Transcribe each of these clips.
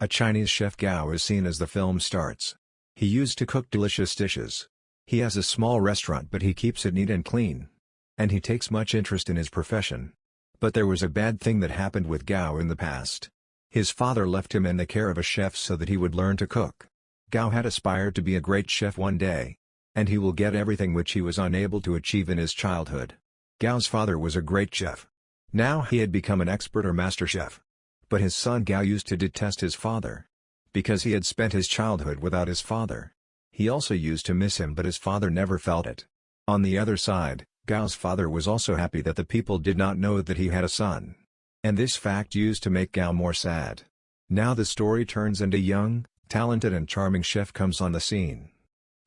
A Chinese chef Gao is seen as the film starts. He used to cook delicious dishes. He has a small restaurant but he keeps it neat and clean. And he takes much interest in his profession. But there was a bad thing that happened with Gao in the past. His father left him in the care of a chef so that he would learn to cook. Gao had aspired to be a great chef one day. And he will get everything which he was unable to achieve in his childhood. Gao's father was a great chef. Now he had become an expert or master chef. But his son Gao used to detest his father. Because he had spent his childhood without his father. He also used to miss him but his father never felt it. On the other side, Gao's father was also happy that the people did not know that he had a son. And this fact used to make Gao more sad. Now the story turns and a young, talented and charming chef comes on the scene.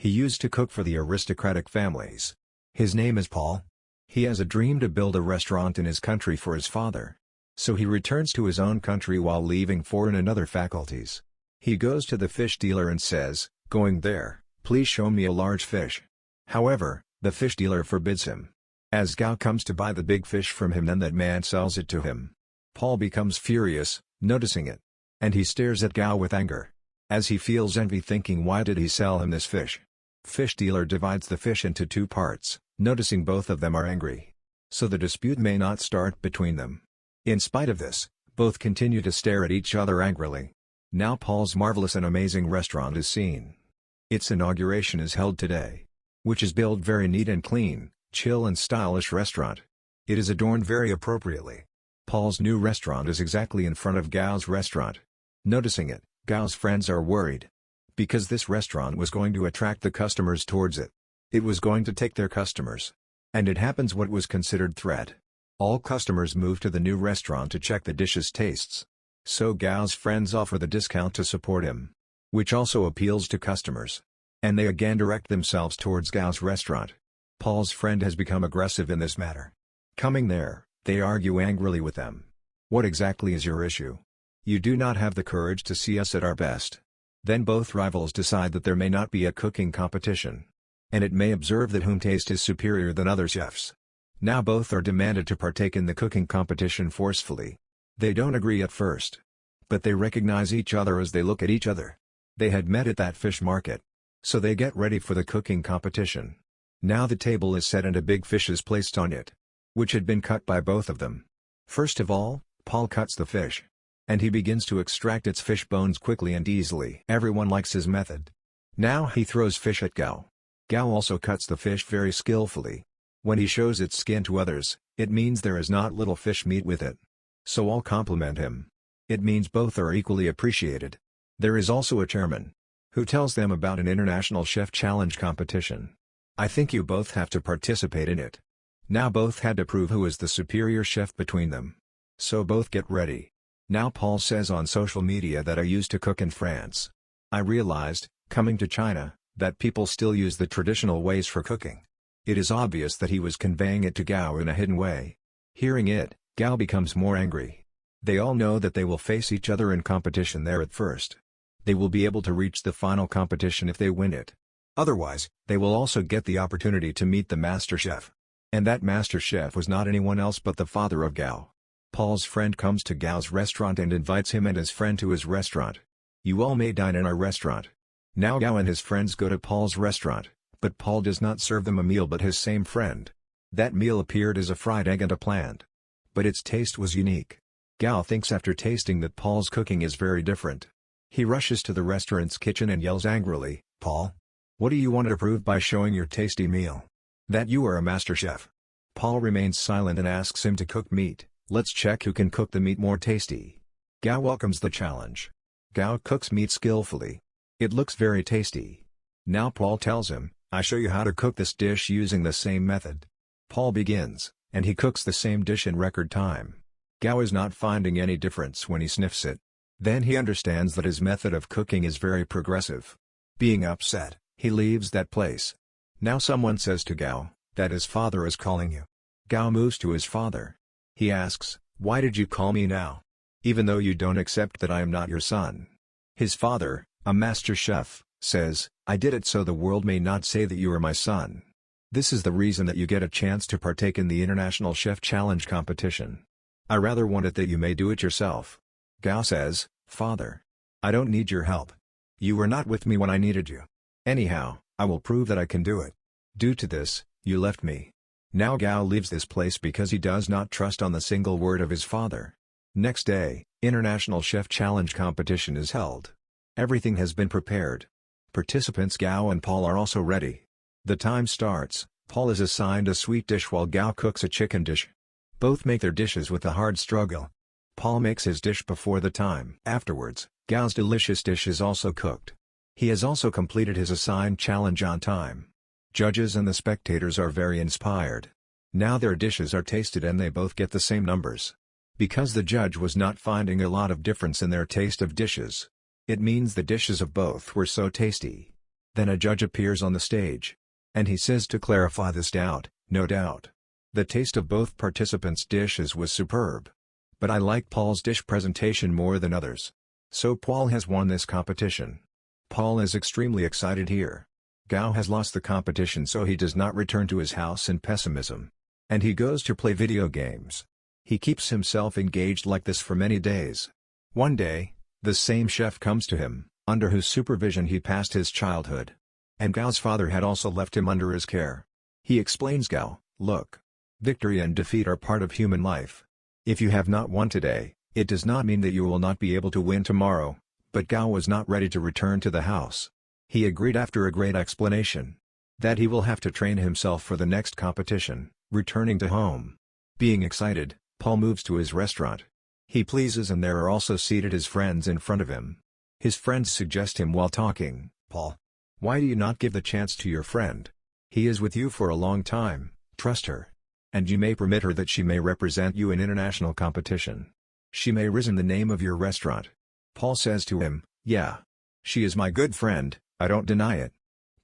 He used to cook for the aristocratic families. His name is Paul. He has a dream to build a restaurant in his country for his father. So he returns to his own country while leaving foreign and other faculties. He goes to the fish dealer and says, "Going there, please show me a large fish." However, the fish dealer forbids him. As Gao comes to buy the big fish from him, then that man sells it to him. Paul becomes furious, noticing it. And he stares at Gao with anger. As he feels envy, thinking, why did he sell him this fish? Fish dealer divides the fish into two parts, noticing both of them are angry. So the dispute may not start between them. In spite of this, both continue to stare at each other angrily. Now Paul's marvelous and amazing restaurant is seen. Its inauguration is held today. Which is built very neat and clean, chill and stylish restaurant. It is adorned very appropriately. Paul's new restaurant is exactly in front of Gao's restaurant. Noticing it, Gao's friends are worried. Because this restaurant was going to attract the customers towards it. It was going to take their customers. And it happens what was considered threat. All customers move to the new restaurant to check the dishes' tastes. So Gao's friends offer the discount to support him. Which also appeals to customers. And they again direct themselves towards Gao's restaurant. Paul's friend has become aggressive in this matter. Coming there, they argue angrily with them. What exactly is your issue? You do not have the courage to see us at our best. Then both rivals decide that there may not be a cooking competition. And it may observe that whom taste is superior than other chefs. Now both are demanded to partake in the cooking competition forcefully. They don't agree at first. But they recognize each other as they look at each other. They had met at that fish market. So they get ready for the cooking competition. Now the table is set and a big fish is placed on it. Which had been cut by both of them. First of all, Paul cuts the fish. And he begins to extract its fish bones quickly and easily. Everyone likes his method. Now he throws fish at Gao. Gao also cuts the fish very skillfully. When he shows its skin to others, it means there is not little fish meat with it. So all compliment him. It means both are equally appreciated. There is also a chairman. Who tells them about an international chef challenge competition. I think you both have to participate in it. Now both had to prove who is the superior chef between them. So both get ready. Now Paul says on social media that I used to cook in France. I realized, coming to China, that people still use the traditional ways for cooking. It is obvious that he was conveying it to Gao in a hidden way. Hearing it, Gao becomes more angry. They all know that they will face each other in competition there at first. They will be able to reach the final competition if they win it. Otherwise, they will also get the opportunity to meet the master chef. And that master chef was not anyone else but the father of Gao. Paul's friend comes to Gao's restaurant and invites him and his friend to his restaurant. You all may dine in our restaurant. Now Gao and his friends go to Paul's restaurant, but Paul does not serve them a meal but his same friend. That meal appeared as a fried egg and a plant. But its taste was unique. Gao thinks after tasting that Paul's cooking is very different. He rushes to the restaurant's kitchen and yells angrily, "Paul! What do you want to prove by showing your tasty meal? That you are a master chef?" Paul remains silent and asks him to cook meat. Let's check who can cook the meat more tasty. Gao welcomes the challenge. Gao cooks meat skillfully. It looks very tasty. Now Paul tells him, I show you how to cook this dish using the same method. Paul begins, and he cooks the same dish in record time. Gao is not finding any difference when he sniffs it. Then he understands that his method of cooking is very progressive. Being upset, he leaves that place. Now someone says to Gao, that his father is calling you. Gao moves to his father. He asks, why did you call me now? Even though you don't accept that I am not your son. His father, a master chef, says, I did it so the world may not say that you are my son. This is the reason that you get a chance to partake in the International Chef Challenge competition. I rather want it that you may do it yourself. Gao says, Father, I don't need your help. You were not with me when I needed you. Anyhow, I will prove that I can do it. Due to this, you left me. Now Gao leaves this place because he does not trust on the single word of his father. Next day, International Chef Challenge competition is held. Everything has been prepared. Participants Gao and Paul are also ready. The time starts. Paul is assigned a sweet dish while Gao cooks a chicken dish. Both make their dishes with a hard struggle. Paul makes his dish before the time. Afterwards, Gao's delicious dish is also cooked. He has also completed his assigned challenge on time. Judges and the spectators are very inspired. Now their dishes are tasted and they both get the same numbers. Because the judge was not finding a lot of difference in their taste of dishes. It means the dishes of both were so tasty. Then a judge appears on the stage. And he says to clarify this doubt, no doubt. The taste of both participants' dishes was superb. But I like Paul's dish presentation more than others. So Paul has won this competition. Paul is extremely excited here. Gao has lost the competition, so he does not return to his house in pessimism. And he goes to play video games. He keeps himself engaged like this for many days. One day, the same chef comes to him, under whose supervision he passed his childhood. And Gao's father had also left him under his care. He explains Gao, look. Victory and defeat are part of human life. If you have not won today, it does not mean that you will not be able to win tomorrow. But Gao was not ready to return to the house. He agreed after a great explanation. That he will have to train himself for the next competition, returning to home. Being excited, Paul moves to his restaurant. He pleases and there are also seated his friends in front of him. His friends suggest him while talking, Paul. Why do you not give the chance to your friend? He is with you for a long time, trust her. And you may permit her that she may represent you in international competition. She may rise in the name of your restaurant. Paul says to him, yeah. She is my good friend, I don't deny it.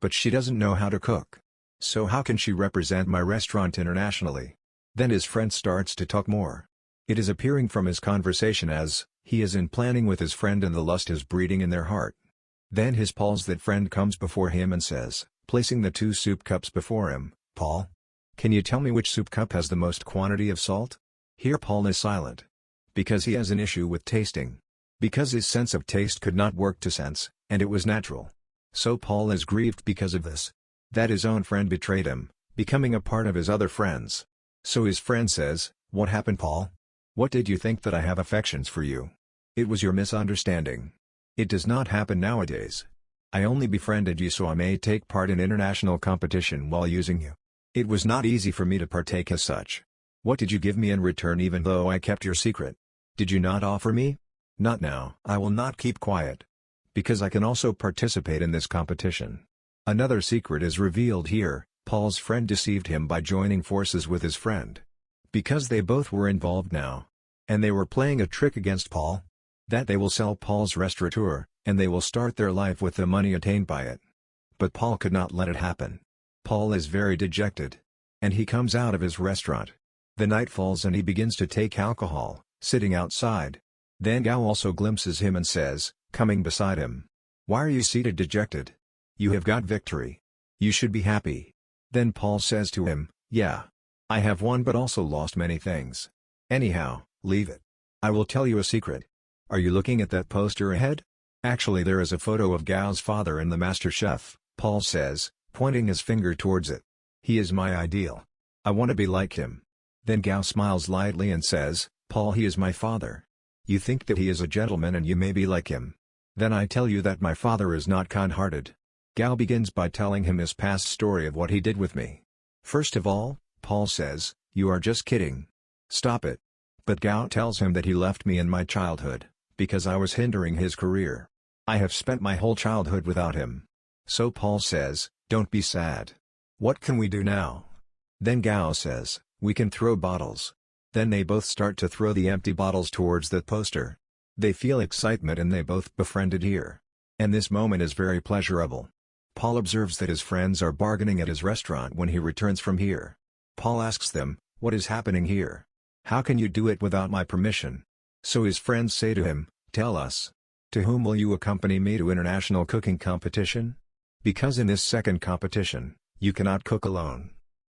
But she doesn't know how to cook. So how can she represent my restaurant internationally? Then his friend starts to talk more. It is appearing from his conversation as, he is in planning with his friend and the lust is breeding in their heart. Then his Paul's that friend comes before him and says, placing the 2 soup cups before him, Paul? Can you tell me which soup cup has the most quantity of salt? Here Paul is silent. Because he has an issue with tasting. Because his sense of taste could not work to sense, and it was natural. So Paul is grieved because of this. That his own friend betrayed him, becoming a part of his other friends. So his friend says, what happened, Paul? What did you think that I have affections for you? It was your misunderstanding. It does not happen nowadays. I only befriended you so I may take part in international competition while using you. It was not easy for me to partake as such. What did you give me in return even though I kept your secret? Did you not offer me? Not now. I will not keep quiet. Because I can also participate in this competition. Another secret is revealed here, Paul's friend deceived him by joining forces with his friend. Because they both were involved now. And they were playing a trick against Paul. That they will sell Paul's restaurateur, and they will start their life with the money attained by it. But Paul could not let it happen. Paul is very dejected. And he comes out of his restaurant. The night falls and he begins to take alcohol, sitting outside. Then Gao also glimpses him and says, coming beside him, why are you seated dejected? You have got victory. You should be happy. Then Paul says to him, yeah. I have won but also lost many things. Anyhow, leave it. I will tell you a secret. Are you looking at that poster ahead? Actually there is a photo of Gao's father and the master chef, Paul says, pointing his finger towards it. He is my ideal. I want to be like him. Then Gao smiles lightly and says, Paul, he is my father. You think that he is a gentleman and you may be like him. Then I tell you that my father is not kind-hearted. Gao begins by telling him his past story of what he did with me. First of all, Paul says, you are just kidding. Stop it. But Gao tells him that he left me in my childhood, because I was hindering his career. I have spent my whole childhood without him. So Paul says, don't be sad. What can we do now? Then Gao says, we can throw bottles. Then they both start to throw the empty bottles towards the poster. They feel excitement and they both befriended here. And this moment is very pleasurable. Paul observes that his friends are bargaining at his restaurant when he returns from here. Paul asks them, what is happening here? How can you do it without my permission? So his friends say to him, tell us. To whom will you accompany me to international cooking competition? Because in this second competition, you cannot cook alone.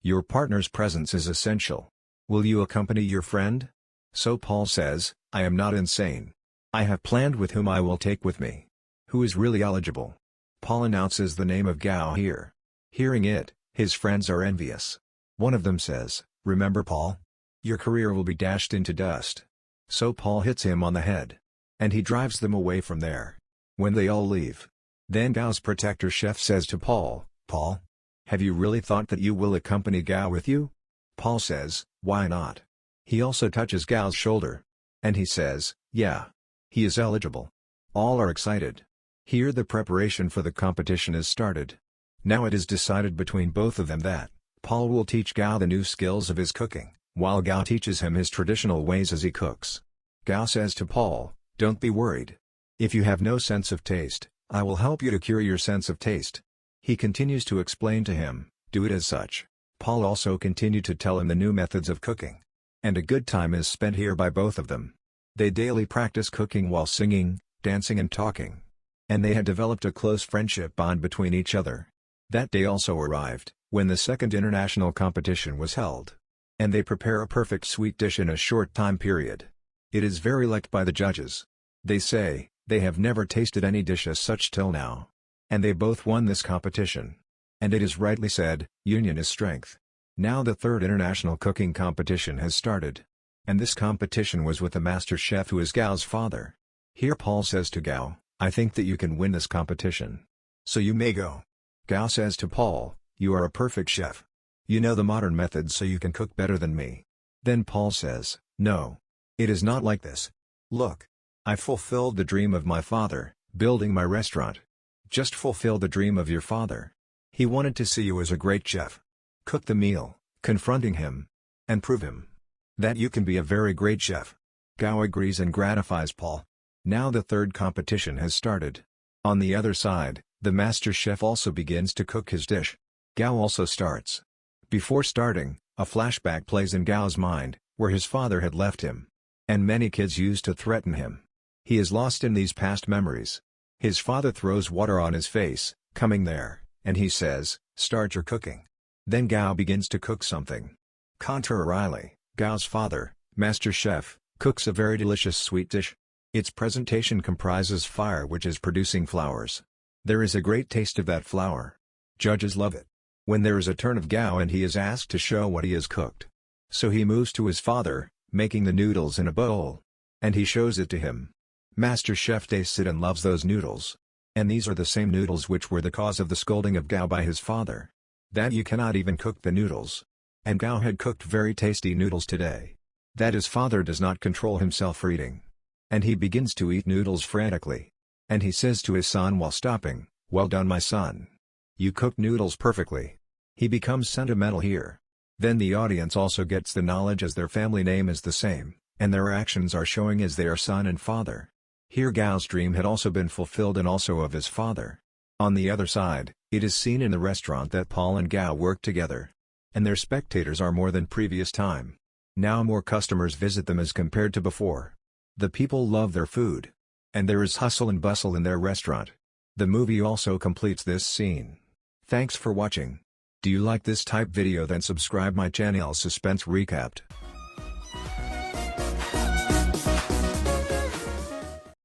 Your partner's presence is essential. Will you accompany your friend? So Paul says, I am not insane. I have planned with whom I will take with me. Who is really eligible? Paul announces the name of Gao here. Hearing it, his friends are envious. One of them says, "Remember Paul? Your career will be dashed into dust." So Paul hits him on the head. And he drives them away from there. When they all leave, then Gao's protector chef says to Paul, "Paul? Have you really thought that you will accompany Gao with you?" Paul says, "Why not?" He also touches Gao's shoulder. And he says, "Yeah. He is eligible." All are excited. Here the preparation for the competition is started. Now it is decided between both of them that Paul will teach Gao the new skills of his cooking, while Gao teaches him his traditional ways as he cooks. Gao says to Paul, "Don't be worried. If you have no sense of taste, I will help you to cure your sense of taste." He continues to explain to him, "Do it as such." Paul also continued to tell him the new methods of cooking. And a good time is spent here by both of them. They daily practice cooking while singing, dancing and talking. And they had developed a close friendship bond between each other. That day also arrived, when the second international competition was held. And they prepare a perfect sweet dish in a short time period. It is very liked by the judges. They say, they have never tasted any dish as such till now. And they both won this competition. And it is rightly said, union is strength. Now the third international cooking competition has started. And this competition was with the master chef who is Gao's father. Here Paul says to Gao, "I think that you can win this competition. So you may go." Gao says to Paul, "You are a perfect chef. You know the modern methods so you can cook better than me." Then Paul says, "No. It is not like this. Look. I fulfilled the dream of my father, building my restaurant. Just fulfill the dream of your father. He wanted to see you as a great chef. Cook the meal, confronting him. And prove him that you can be a very great chef." Gao agrees and gratifies Paul. Now the third competition has started. On the other side, the master chef also begins to cook his dish. Gao also starts. Before starting, a flashback plays in Gao's mind, where his father had left him. And many kids used to threaten him. He is lost in these past memories. His father throws water on his face, coming there, and he says, "Start your cooking." Then Gao begins to cook something. Contrarily, Gao's father, master chef, cooks a very delicious sweet dish. Its presentation comprises fire which is producing flowers. There is a great taste of that flour. Judges love it. When there is a turn of Gao and he is asked to show what he has cooked. So he moves to his father, making the noodles in a bowl. And he shows it to him. Master chef tastes it and loves those noodles. And these are the same noodles which were the cause of the scolding of Gao by his father. That you cannot even cook the noodles. And Gao had cooked very tasty noodles today. That his father does not control himself for eating. And he begins to eat noodles frantically. And he says to his son while stopping, "Well done my son. You cooked noodles perfectly." He becomes sentimental here. Then the audience also gets the knowledge as their family name is the same, and their actions are showing as they are son and father. Here Gao's dream had also been fulfilled and also of his father. On the other side, it is seen in the restaurant that Paul and Gao work together. And their spectators are more than previous time. Now more customers visit them as compared to before. The people love their food. And there is hustle and bustle in their restaurant. The movie also completes this scene. Thanks for watching. Do you like this type video then subscribe my channel Suspense Recapped.